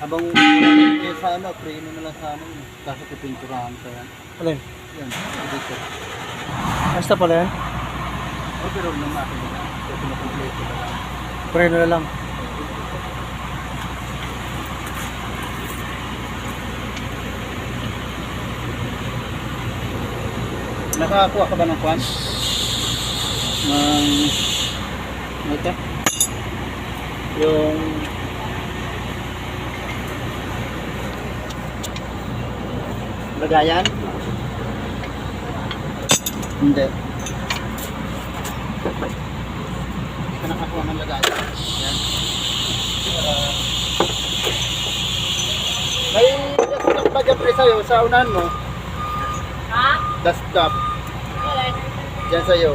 Habang sa ano, preno na lang sa ano. Kaso pipinturahan pa yan. Alin? Yan, dito. Basta pala yan? Pero lang natin na. Ito pinakompleto na lang. Preno na lang. Nakakuha ka ba ng kwan? Ng... Ano ito? Yung... Lagayan? Hindi. Hindi ka nakakuha ng lagayan. Yan. May desktop ba dyan pre sa'yo sa unahan mo? Ha? Desktop. Alin? Diyan sa'yo.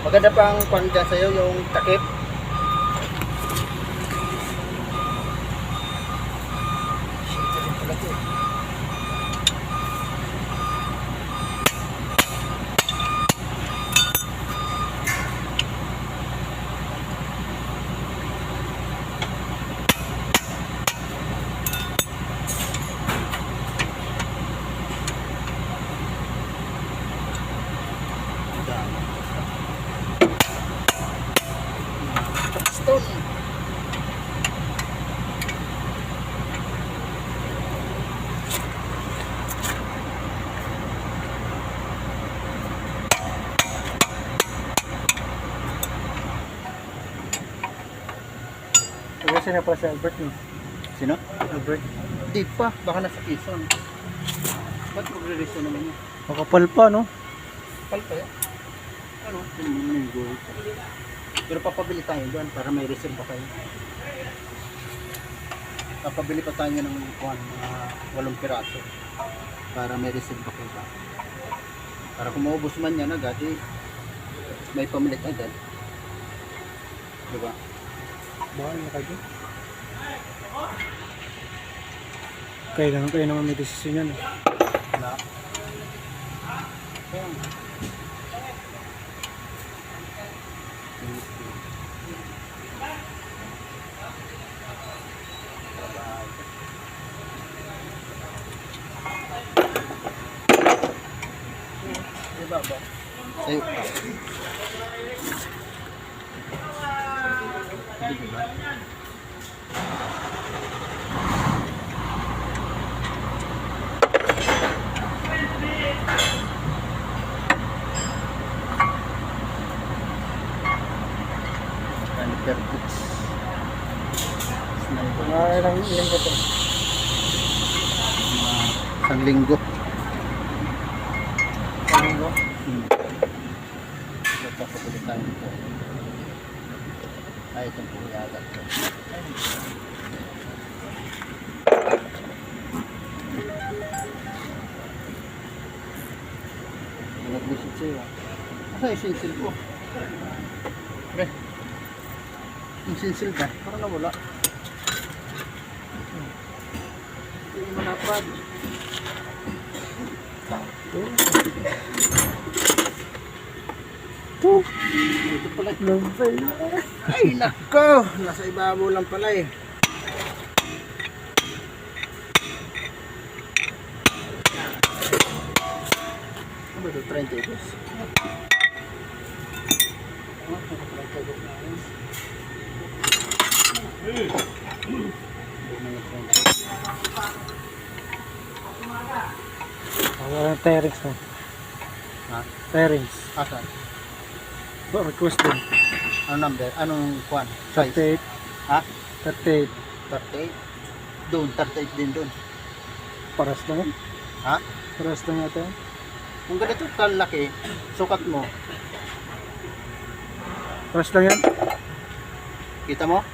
Maganda pang kwan dyan sa'yo, yung takip. Stone. Kasi na pala si Albert no? Sino? Albert. Di pa, baka nasa Quezon. Ba't mag-release na naman yun? Makapal pa no? Palpa yan. Ano? Linggo. Pero papabili tayo doon para may reserve pa kayo. Papabili pa tayo ng kuwan, mga 8 piraso. Para may reserve pa kayo. Para kung maubos man yan agad, eh, may pamilit agad. Diba? Bakal na kayo. Kayo naman may desisyon yan. Wala. Ayan. Diba ba? Sa'yo pa. Hindi ba? Sniper boots. Sniper boots. Ilang ko to? Isang linggo. Ilang ko? Papapuli tayo nito. Ay, itong puyagat ko. Nag-visit sa'yo. Asa yung sinsil ko? Pre. Yung sinsil ba? Parang nawala. Hindi mo napad. Ito pala. Ay, nako! Nasa ibabaw lang pala eh. Ano ba ito? 32? Wala terrings no? Ha? Terrings. Asan? Request din. Ano number? Anong kwan? Size? 38. Ha? 38. 38? Doon, 38 din doon. Paras lang yan. Ha? Paras lang yata yan. Kung ganito kalaki, sukat mo. Paras lang yan. Kita mo?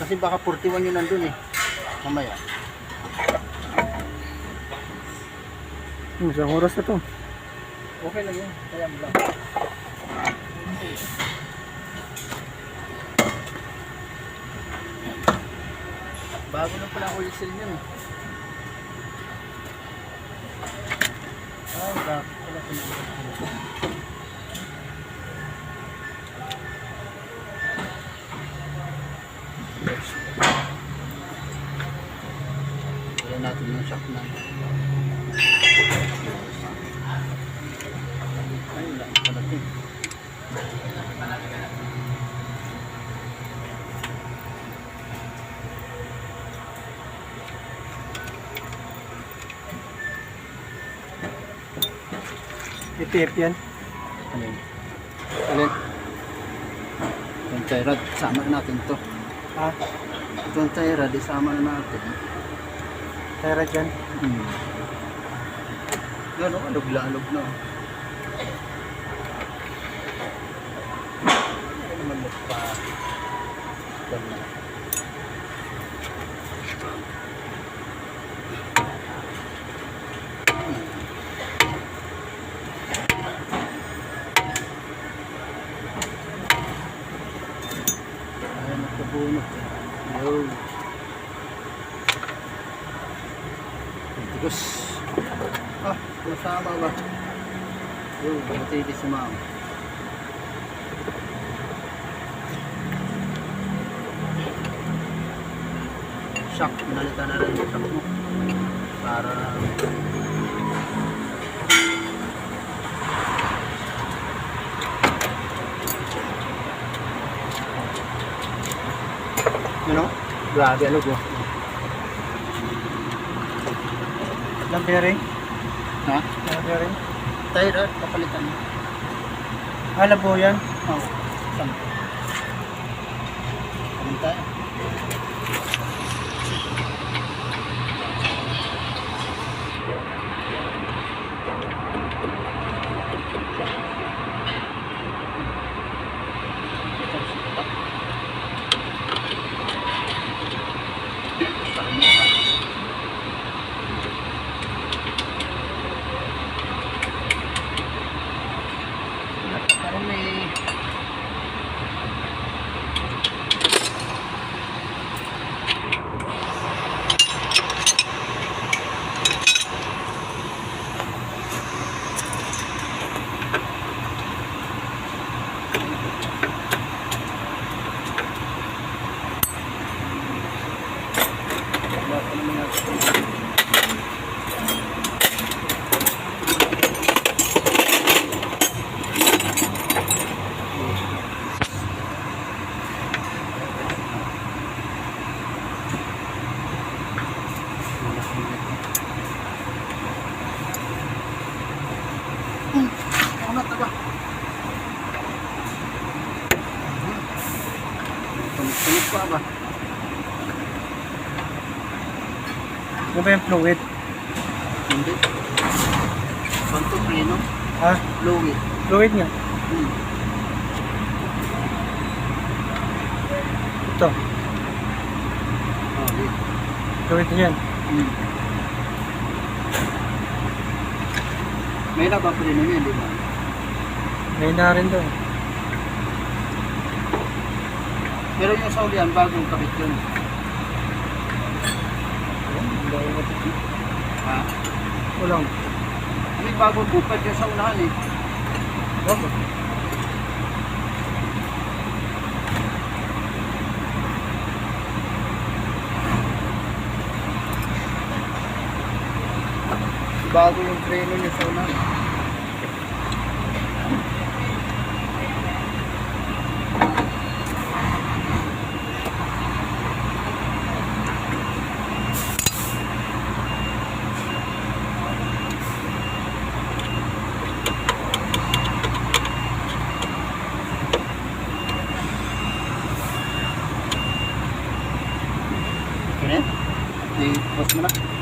Kasi baka 41 yun nandun eh. Mamaya. Isang oras na to. Okay lang yun. Kaya mo lang. Bago na pala oil seal yun. Ay, bago pala pala. Malaki. ETF yan. Alin? Alin? Yung Tyrod, sama na natin to. Ha? Itong Tyrod, isama na natin. Tera dyan. Gano'n, alog-lalog na. Ano naman mo pa? Gano'n. Ayaw magkabunot. Yo. Tigus. Ah, masama ba? Yo, matindi si ma'am. Shock, pinalitan na rin yung shock mo. Para ano? Grabe, ano ko? Ilang bearing? Ha? Ilang bearing? Tayo, kapalitan mo. Labo yan. Oo. Saan? Ano tayo? Parang may ano ba? Tunog pa ba? Ano ba yung fluid? Hindi. Santo pleno. Ha? Fluid. Fluid nga. Ito. Oh, yeah. Fluid yan. May napapleno niya, di ba? May na rin doon. Pero yung sa ulian, bagong kabit yun. Ha? Walang. May bagong bupad yun sa unahan eh. Bago. Bago yung preno niya sa unahan. Okay na? I-post mo na.